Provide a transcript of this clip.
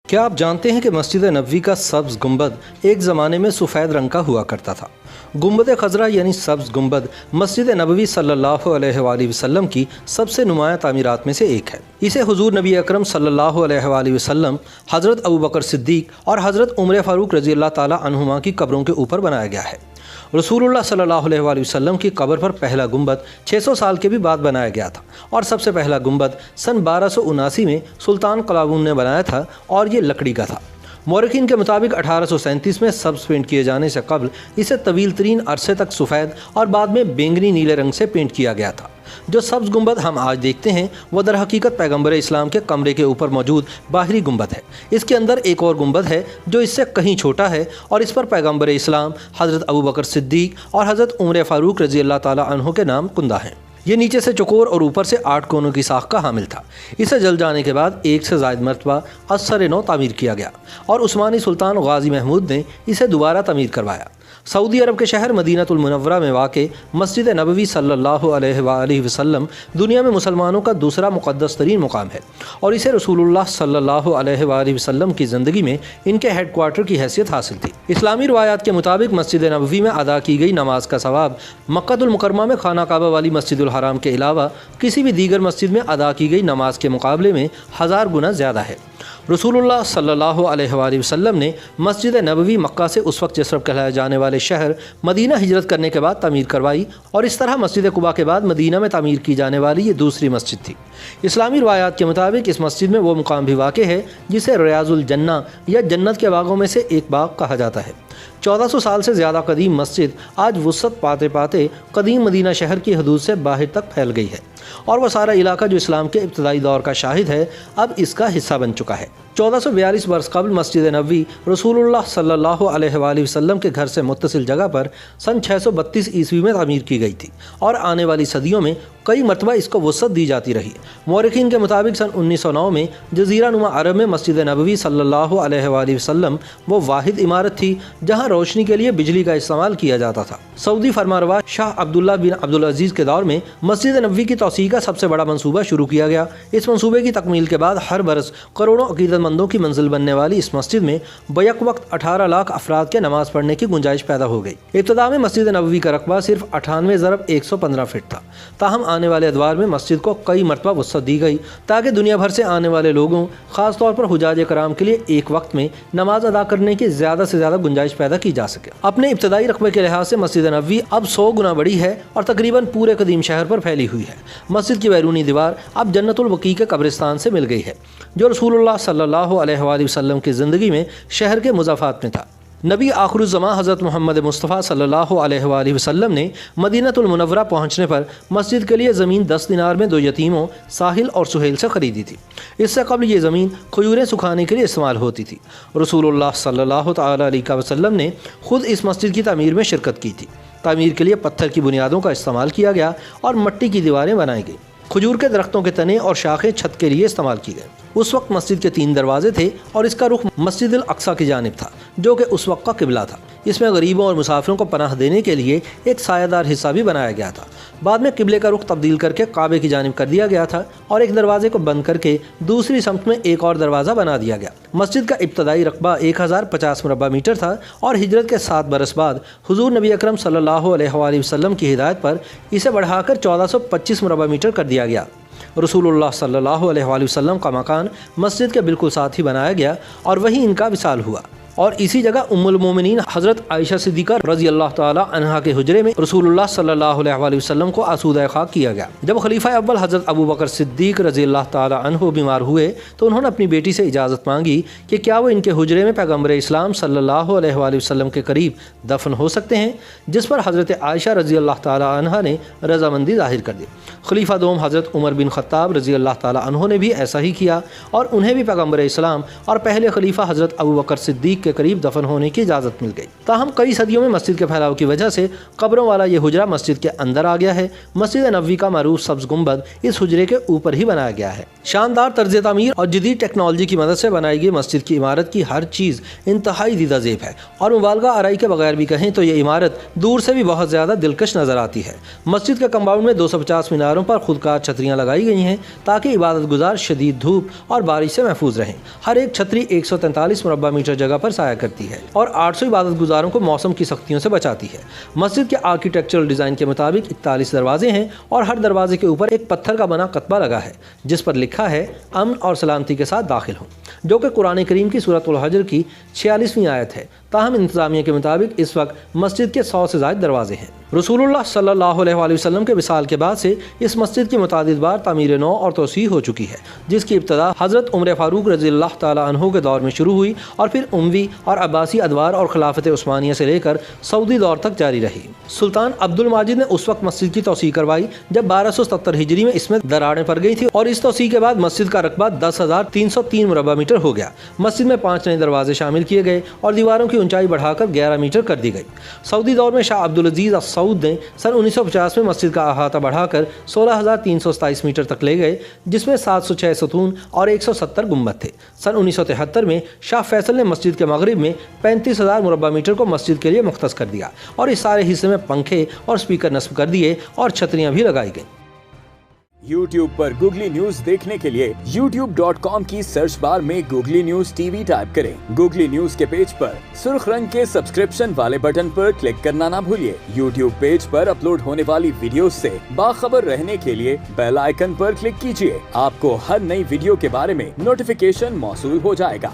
क्या आप जानते हैं कि मस्जिद नबवी का सब्ज़ गुंबद एक ज़माने में सफ़ेद रंग का हुआ करता था। गुंबद खज़रा यानी सब्ज़ गुंबद मस्जिद नबवी सल्लल्लाहु अलैहि वसल्लम की सबसे नुमायाँ तामीरात में से एक है। इसे हुज़ूर नबी अकरम सल्लल्लाहु अलैहि वसल्लम, हज़रत अबू बकर सिद्दीक़ और हज़रत उमर फ़ारूक रज़ी अल्लाह ताला अन्हुमा की कब्रों के ऊपर बनाया गया है। रसूलुल्लाह सल्लल्लाहु अलैहि वसल्लम की कब्र पर पहला गुंबद 600 साल के भी बाद बनाया गया था और सबसे पहला गुंबद सन 1279 में सुल्तान कलावून ने बनाया था और ये लकड़ी का था। मौरखीन के मुताबिक 1837 में सब्ज़ पेंट किए जाने से कबल इसे तवील तरीन अरसे तक सफ़ेद और बाद में बैंगनी नीले रंग से पेंट किया गया था। जो सब्ज़ गुंबद हम आज देखते हैं वह दर हकीकत पैगम्बर इस्लाम के कमरे के ऊपर मौजूद बाहरी गुंबद है। इसके अंदर एक और गुंबद है जो इससे कहीं छोटा है और इस पर पैगम्बर इस्लाम, हज़रत अबू बकर सिद्दीक़ और हज़रत उमर फ़ारूक रज़ी अल्लाह ताला अन्हु के नाम कुंदा हैं। ये नीचे से चौकोर और ऊपर से 8 कोनों की साख का हामिल था। इसे जल जाने के बाद एक से ज़ायद मरतबा अस्सर नौ तामीर किया गया और उस्मानी सुल्तान गाज़ी महमूद ने इसे दोबारा तामीर करवाया। सऊदी अरब के शहर मदीनतुल मुनव्वरा में वाक़े मस्जिद नबवी सल्लल्लाहु अलैहि वसल्लम दुनिया में मुसलमानों का दूसरा मुक़द्दस तरीन मुकाम है और इसे रसूलुल्लाह सल्लल्लाहु अलैहि वसल्लम की ज़िंदगी में इनके हेड क्वार्टर की हैसियत हासिल थी। इस्लामी रवायात के मुताबिक मस्जिद नबवी में अदा की गई नमाज का सवाब मक्कातुल मुकर्रमा में खाना काबा वाली मस्जिदुल हराम के अलावा किसी भी दीगर मस्जिद में अदा की गई नमाज के मुकाबले में 1000 गुना ज़्यादा है। रसूलुल्लाह सल्लल्लाहु अलैहि वसल्लम ने मस्जिद नबवी मक्का से उस वक्त यसरब कहलाए जाने वाले शहर मदीना हिजरत करने के बाद तामीर करवाई और इस तरह मस्जिद कुबा के बाद मदीना में तामीर की जाने वाली ये दूसरी मस्जिद थी। इस्लामी रवायात के मुताबिक इस मस्जिद में वो मुकाम भी वाक़ है जिसे रियाजुल जन्ना या जन्नत के बागों में से एक बाग कहा जाता है। 1400 साल से ज़्यादा कदीम मस्जिद आज वुसअत पाते पाते कदीम मदीना शहर की हदूद से बाहर तक फैल गई है और वह सारा इलाका जो इस्लाम के इब्तदाई दौर का शाहिद है अब इसका हिस्सा बन चुका है। 1442 वर्ष कबल मस्जिद नबवी रसूलुल्लाह सल्लल्लाहु अलैहि वसल्लम के घर से मुत्तसिल जगह पर सन 632 ईस्वी में तामीर की गई थी और आने वाली सदियों में कई मरतबा इसको वसअत दी जाती रही। मौरखीन के मुताबिक सन 1909 में जज़ीरा नुमा अरब में मस्जिद नबवी सल्लल्लाहु अलैहि वसल्लम वो वाहिद इमारत थी जहाँ रोशनी के लिए बिजली का इस्तेमाल किया जाता था। सऊदी फरमारवा शाह अब्दुल्ला बिन अब्दुल अजीज़ के दौर में मस्जिद नबवी की तौसीह का सबसे बड़ा मंसूबा शुरू किया गया। इस मंसूबे की तकमील के बाद हर बरस करोड़ों अकीदतमंदों की मंजिल बनने वाली इस मस्जिद में बैक वक्त 18 लाख अफराद के नमाज पढ़ने की गुंजाइश पैदा हो गई। इब्तदा में मस्जिद नबवी का रकबा सिर्फ 98 × 115 फीट था। ताहम आने वाले अदवार में मस्जिद को कई मरतबा वसअत दी गई ताकि दुनिया भर से आने वाले लोगों, ख़ास तौर पर हुजाज कराम के लिए एक वक्त में नमाज अदा करने की ज़्यादा से ज़्यादा गुंजाइश पैदा की जा सके। अपने इब्तदाई रकबे के लिहाज से मस्जिद नबवी अब 100 गुना बड़ी है और तकरीबन पूरे कदीम शहर पर फैली हुई है। मस्जिद की बैरूनी दीवार अब जन्नतुल बकी के कब्रिस्तान से मिल गई है जो रसूलुल्लाह सल्लल्लाहु अलैहि वसल्लम की ज़िंदगी में शहर के मुज़ाफ़ात में था। नबी आखिरुज़्ज़मां हज़रत मोहम्मद मुस्तफ़ा सल्लल्लाहु अलैहि वसल्लम ने मदीनतुल मुनव्वरा पहुँचने पर मस्जिद के लिए ज़मीन 10 दिनार में 2 यतीमों साहिल और सुहेल से ख़रीदी थी। इससे कबल ये ज़मीन खजूरें सुखाने के लिए इस्तेमाल होती थी। रसूलुल्लाह सल्लल्लाहु तआला अलैहि वसल्लम ने ख़ुद इस मस्जिद की तामीर में शिरकत की थी। तामीर के लिए पत्थर की बुनियादों का इस्तेमाल किया गया और मिट्टी की दीवारें बनाई गई। खजूर के दरख्तों के तने और शाखें छत के लिए इस्तेमाल की गए। उस वक्त मस्जिद के 3 दरवाजे थे और इसका रुख मस्जिद अल अक्सा की जानिब था जो कि उस वक्त का किबला था। इसमें गरीबों और मुसाफिरों को पनाह देने के लिए एक सायादार हिस्सा भी बनाया गया था। बाद में किबले का रुख तब्दील करके काबे की जानिब कर दिया गया था और एक दरवाजे को बंद करके दूसरी समत में एक और दरवाज़ा बना दिया गया। मस्जिद का इब्तदाई रकबा 1050 मुरब्बा मीटर था और हिजरत के 7 बरस बाद हुजूर नबी अकरम सल्लल्लाहु अलैहि वसल्लम की हिदायत पर इसे बढ़ाकर 1425 मुरब्बा मीटर कर दिया गया। रसूलुल्लाह सल्लल्लाहु अलैहि वसल्लम का मकान मस्जिद के बिल्कुल साथ ही बनाया गया और वहीं इनका विसाल हुआ और इसी जगह उम्मुल मोमिनीन हज़रत आयशा सिद्दीक़ा रज़ी अल्लाह ताला अन्हा के हुजरे में रसूलुल्लाह सल्लल्लाहु अलैहि वसल्लम को आसूदा खाक किया गया। जब खलीफा अव्वल हज़रत अबू बकर सिद्दीक़ रज़ी अल्लाह ताला अन्हु बीमार हुए तो उन्होंने अपनी बेटी से इजाज़त मांगी कि क्या वो इनके हुजरे में पैगम्बर इस्लाम सल्लल्लाहु अलैहि वसल्लम के करीब दफन हो सकते हैं, जिस पर हज़रत आयशा रज़ी अल्लाह ताला अन्हा ने रज़ामंदी ज़ाहिर कर दी। खलीफा दोम हज़रत उमर बिन ख़त्ताब रज़ी अल्लाह ताला अन्हु ने भी ऐसा ही किया और उन्हें भी पैगम्बर इस्लाम और पहले खलीफा हज़रत अबू बकर सिद्दीक़ के करीब दफन होने की इजाज़त मिल गई। ताहम कई सदियों में मस्जिद के फैलाव की वजह से कब्रों वाला ये हुजरा मस्जिद के अंदर आ गया है। मस्जिद नबवी का मरूफ सब्ज़ गुंबद इस हुजरे के ऊपर ही बनाया गया है। शानदार तर्ज तामीर और जदीद टेक्नोलॉजी की मदद से बनाई गई मस्जिद की इमारत की हर चीज़ इंतहाई दीदा ज़ेब है और मुबालगा आराई के बगैर भी कहें तो ये इमारत दूर से भी बहुत ज़्यादा दिलकश नज़र आती है। मस्जिद के कंपाउंड में 250 मीनारों पर खुदकार छतरियाँ लगाई गई हैं ताकि इबादत गुजार शदीद धूप और बारिश से महफूज रहें। हर एक छतरी 143 मुरब्बा मीटर जगह पर साया करती है और 800 इबादत गुजारों को मौसम की सख्तियों से बचाती है। मस्जिद के आर्किटेक्चरल डिज़ाइन के मुताबिक 41 दरवाजे हैं और हर दरवाजे के ऊपर एक पत्थर का बना कतबा लगा है जिस पर लिखा है अमन और सलामती के साथ दाखिल हों, जो कि कुरान करीम की सूरत अल हजर की 46वीं आयत है। ताहम इंतजामिया के मुताबिक इस वक्त मस्जिद के 100 से ज़ायद दरवाजे हैं। रसूलुल्लाह सल्लल्लाहु अलैहि वसल्लम के विसाल के बाद से इस मस्जिद की मुतादिद बार तामीर नौ और तोसी हो चुकी है, जिसकी इब्तदा हज़रत उमर फ़ारूक रज़ियल्लाहु ताला अन्हु के दौर में शुरू हुई और फिर उमवी और अब्बासी अदवार और खिलाफत उस्मानिया से लेकर सऊदी दौर तक जारी रही। सुल्तान अब्दुल माजिद ने उस वक्त मस्जिद की तोसी करवाई जब 1270 हिजरी में इसमें दरारें पड़ गई थी और इस तोसी के बाद मस्जिद का रकबा 10,303 मुरब्बा मीटर हो गया। मस्जिद में 5 नए दरवाजे शामिल किए गए और दीवारों की ऊंचाई बढ़ाकर 11 मीटर कर दी गई। सऊदी दौर में शाह अब्दुल अजीज सऊद ने सन 1950 में मस्जिद का अहाता बढ़ाकर 16,327 मीटर तक ले गए, जिसमें 706 सतून और 170 गुंबद थे। सन 1973 में शाह फैसल ने मस्जिद के मगरिब में 35,000 मुरब्बा मीटर को मस्जिद के लिए मुख्तस कर दिया और इस सारे हिस्से में पंखे और स्पीकर नस्ब कर दिए और छतरियाँ भी लगाई गई। YouTube पर गूगली न्यूज देखने के लिए youtube.com की सर्च बार में गूगली न्यूज टीवी टाइप करें। गूगली न्यूज के पेज पर सुर्ख रंग के सब्सक्रिप्शन वाले बटन पर क्लिक करना ना भूलिए। YouTube पेज पर अपलोड होने वाली वीडियोस से बाखबर रहने के लिए बेल आइकन पर क्लिक कीजिए। आपको हर नई वीडियो के बारे में नोटिफिकेशन मौसूल हो जाएगा।